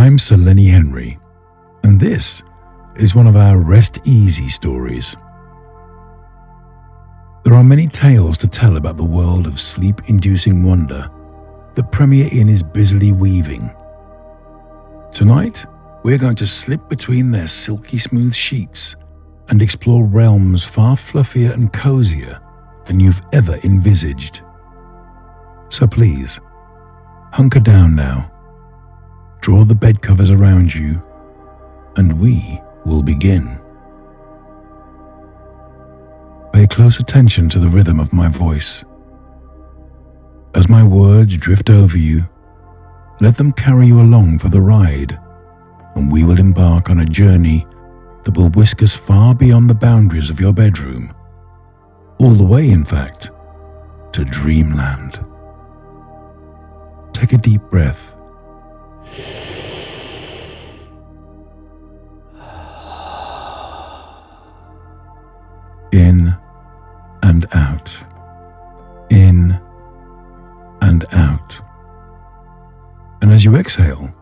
I'm Sir Lenny Henry, and this is one of our Rest Easy stories. There are many tales to tell about the world of sleep-inducing wonder that Premier Inn is busily weaving. Tonight, we're going to slip between their silky smooth sheets and explore realms far fluffier and cozier than you've ever envisaged. So please, hunker down now, draw the bed covers around you, and we will begin. Pay close attention to the rhythm of my voice. As my words drift over you, let them carry you along for the ride, and we will embark on a journey that will whisk us far beyond the boundaries of your bedroom, all the way, in fact, to dreamland. Take a deep breath. In and out. In and out. And as you exhale,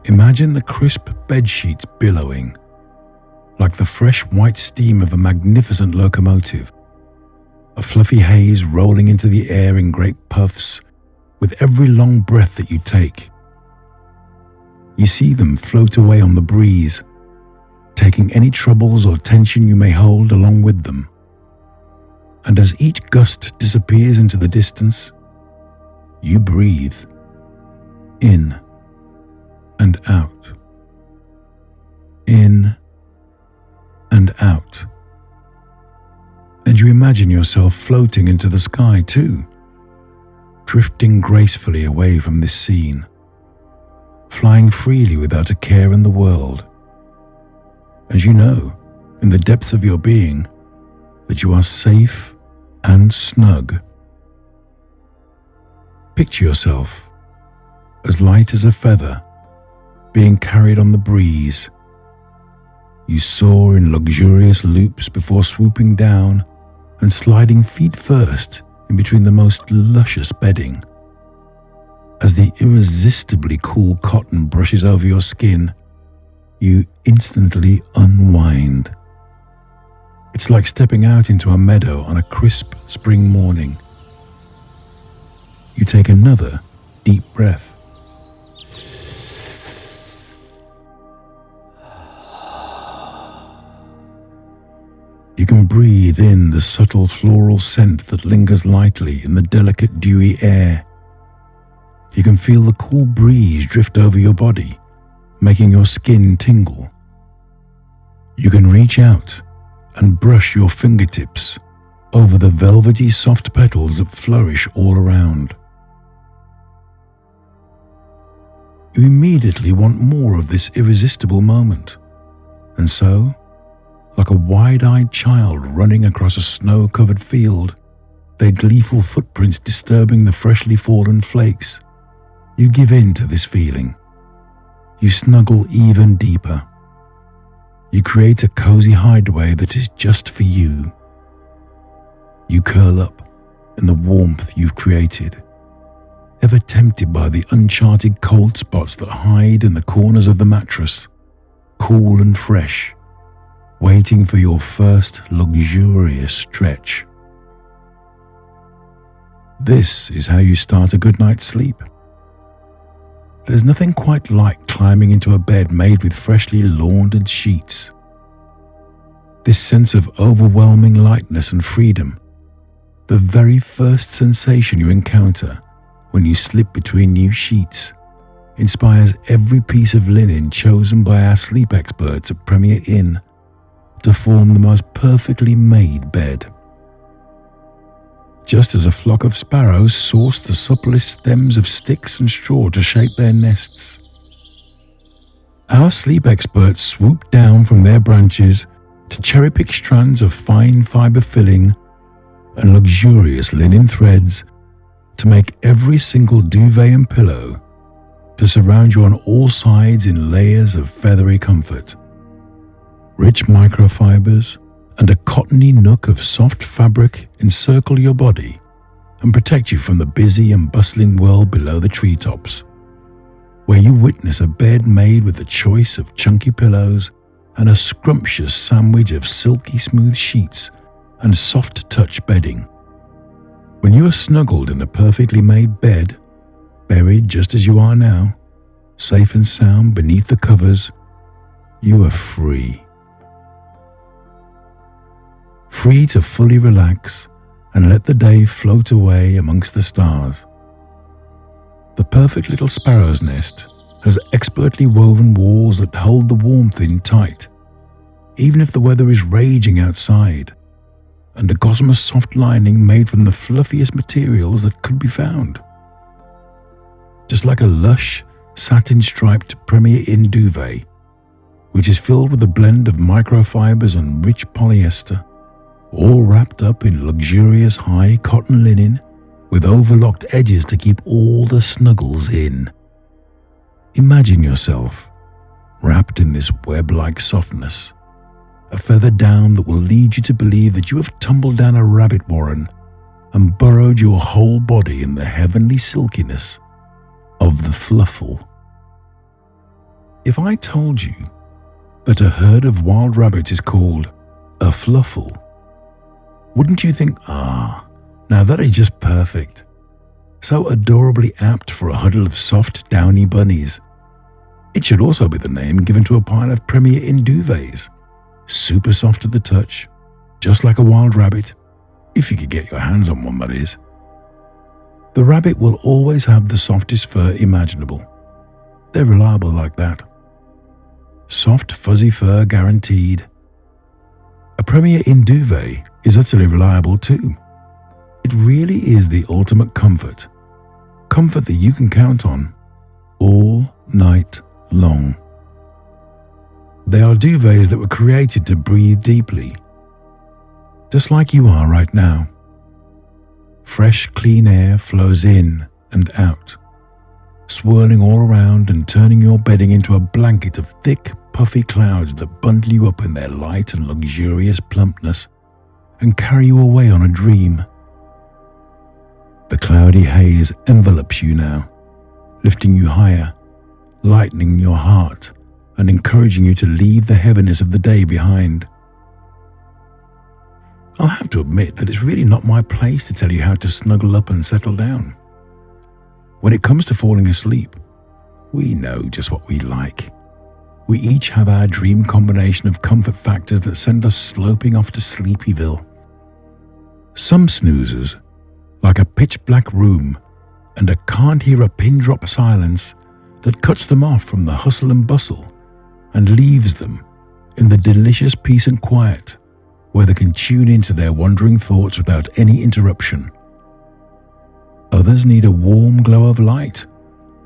imagine the crisp bed sheets billowing, like the fresh white steam of a magnificent locomotive, a fluffy haze rolling into the air in great puffs with every long breath that you take. You see them float away on the breeze, taking any troubles or tension you may hold along with them. And as each gust disappears into the distance, you breathe in and out, in and out. And you imagine yourself floating into the sky too, drifting gracefully away from this scene, flying freely without a care in the world, as you know, in the depths of your being, that you are safe and snug. Picture yourself as light as a feather, being carried on the breeze. You soar in luxurious loops before swooping down and sliding feet first in between the most luscious bedding. As the irresistibly cool cotton brushes over your skin, you instantly unwind. It's like stepping out into a meadow on a crisp spring morning. You take another deep breath. You can breathe in the subtle floral scent that lingers lightly in the delicate dewy air. You can feel the cool breeze drift over your body, making your skin tingle. You can reach out and brush your fingertips over the velvety soft petals that flourish all around. You immediately want more of this irresistible moment, and so, like a wide-eyed child running across a snow-covered field, their gleeful footprints disturbing the freshly fallen flakes, you give in to this feeling. You snuggle even deeper. You create a cozy hideaway that is just for you. You curl up in the warmth you've created, ever tempted by the uncharted cold spots that hide in the corners of the mattress, cool and fresh, waiting for your first luxurious stretch. This is how you start a good night's sleep. There's nothing quite like climbing into a bed made with freshly laundered sheets. This sense of overwhelming lightness and freedom, the very first sensation you encounter when you slip between new sheets, inspires every piece of linen chosen by our sleep experts at Premier Inn to form the most perfectly made bed. Just as a flock of sparrows source the supplest stems of sticks and straw to shape their nests, our sleep experts swoop down from their branches to cherry-pick strands of fine fiber filling and luxurious linen threads to make every single duvet and pillow to surround you on all sides in layers of feathery comfort. Rich microfibers and a cottony nook of soft fabric encircle your body and protect you from the busy and bustling world below the treetops, where you witness a bed made with a choice of chunky pillows and a scrumptious sandwich of silky smooth sheets and soft touch bedding. When you are snuggled in a perfectly made bed, buried just as you are now, safe and sound beneath the covers, you are free. Free to fully relax and let the day float away amongst the stars. The perfect little sparrow's nest has expertly woven walls that hold the warmth in tight, even if the weather is raging outside, and a gossamer soft lining made from the fluffiest materials that could be found. Just like a lush, satin-striped Premier Inn duvet, which is filled with a blend of microfibers and rich polyester, all wrapped up in luxurious high cotton linen with overlocked edges to keep all the snuggles in. Imagine yourself wrapped in this web-like softness, a feather down that will lead you to believe that you have tumbled down a rabbit warren and burrowed your whole body in the heavenly silkiness of the fluffle. If I told you that a herd of wild rabbits is called a fluffle, wouldn't you think, now that is just perfect, so adorably apt for a huddle of soft, downy bunnies? It should also be the name given to a pile of Premier Inn duvets, super soft to the touch, just like a wild rabbit, if you could get your hands on one, that is. The rabbit will always have the softest fur imaginable. They're reliable like that. Soft, fuzzy fur guaranteed. A Premier Inn duvet is utterly reliable too. It really is the ultimate comfort. Comfort that you can count on all night long. They are duvets that were created to breathe deeply, just like you are right now. Fresh, clean air flows in and out, swirling all around and turning your bedding into a blanket of thick, puffy clouds that bundle you up in their light and luxurious plumpness and carry you away on a dream. The cloudy haze envelops you now, lifting you higher, lightening your heart, and encouraging you to leave the heaviness of the day behind. I'll have to admit that it's really not my place to tell you how to snuggle up and settle down. When it comes to falling asleep, we know just what we like. We each have our dream combination of comfort factors that send us sloping off to Sleepyville. Some snoozers, like a pitch-black room and a can't-hear-a-pin-drop silence that cuts them off from the hustle and bustle and leaves them in the delicious peace and quiet where they can tune into their wandering thoughts without any interruption. Others need a warm glow of light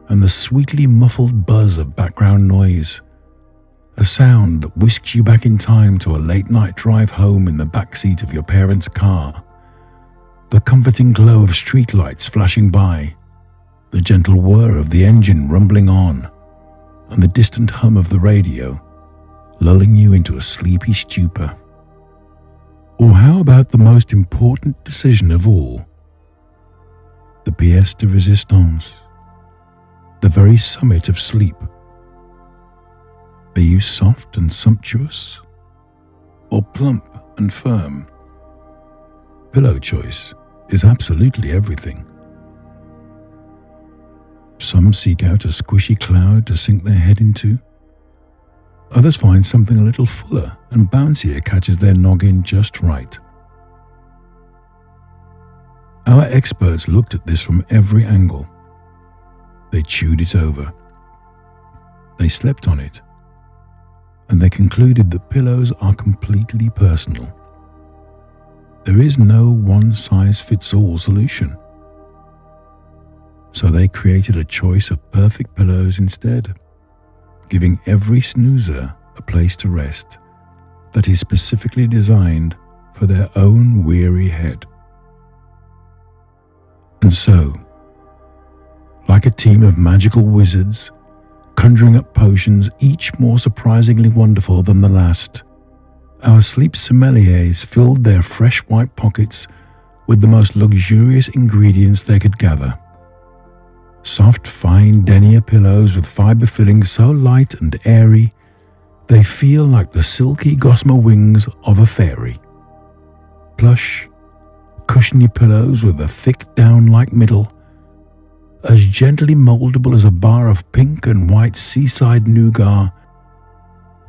and the sweetly muffled buzz of background noise, a sound that whisks you back in time to a late-night drive home in the backseat of your parents' car, the comforting glow of streetlights flashing by, the gentle whir of the engine rumbling on, and the distant hum of the radio, lulling you into a sleepy stupor. Or how about the most important decision of all? The pièce de résistance, the very summit of sleep. Are you soft and sumptuous, or plump and firm? Pillow choice is absolutely everything. Some seek out a squishy cloud to sink their head into. Others find something a little fuller and bouncier catches their noggin just right. Our experts looked at this from every angle. They chewed it over. They slept on it. And they concluded that pillows are completely personal. There is no one-size-fits-all solution. So they created a choice of perfect pillows instead, giving every snoozer a place to rest that is specifically designed for their own weary head. And so, like a team of magical wizards, conjuring up potions each more surprisingly wonderful than the last, our sleep sommeliers filled their fresh white pockets with the most luxurious ingredients they could gather. Soft, fine denier pillows with fiber fillings so light and airy, they feel like the silky gossamer wings of a fairy. Plush, cushiony pillows with a thick down-like middle, as gently moldable as a bar of pink and white seaside nougat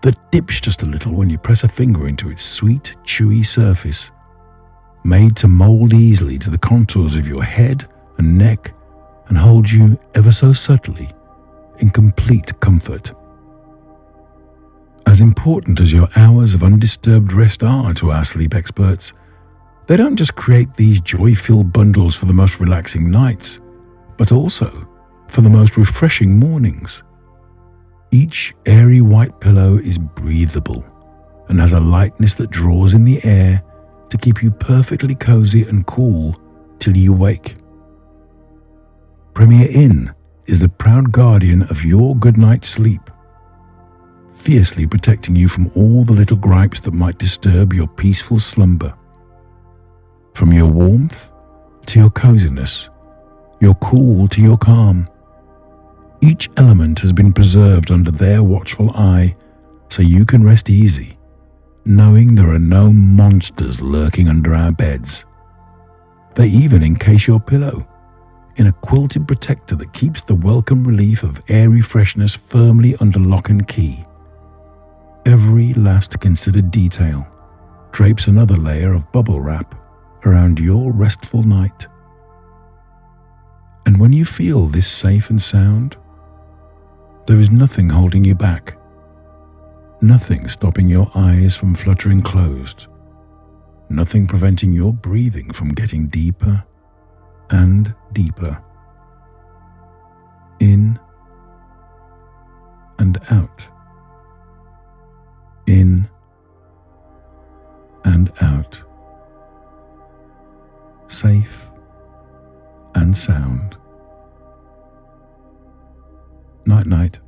that dips just a little when you press a finger into its sweet, chewy surface, made to mold easily to the contours of your head and neck and hold you ever so subtly in complete comfort. As important as your hours of undisturbed rest are to our sleep experts, they don't just create these joy-filled bundles for the most relaxing nights, but also for the most refreshing mornings. Each airy white pillow is breathable and has a lightness that draws in the air to keep you perfectly cozy and cool till you wake. Premier Inn is the proud guardian of your good night's sleep, fiercely protecting you from all the little gripes that might disturb your peaceful slumber. From your warmth to your coziness, your cool to your calm, each element has been preserved under their watchful eye so you can rest easy, knowing there are no monsters lurking under our beds. They even encase your pillow in a quilted protector that keeps the welcome relief of airy freshness firmly under lock and key. Every last considered detail drapes another layer of bubble wrap around your restful night. And when you feel this safe and sound, there is nothing holding you back, nothing stopping your eyes from fluttering closed, nothing preventing your breathing from getting deeper and deeper, in and out, in and out, safe and sound. Night night.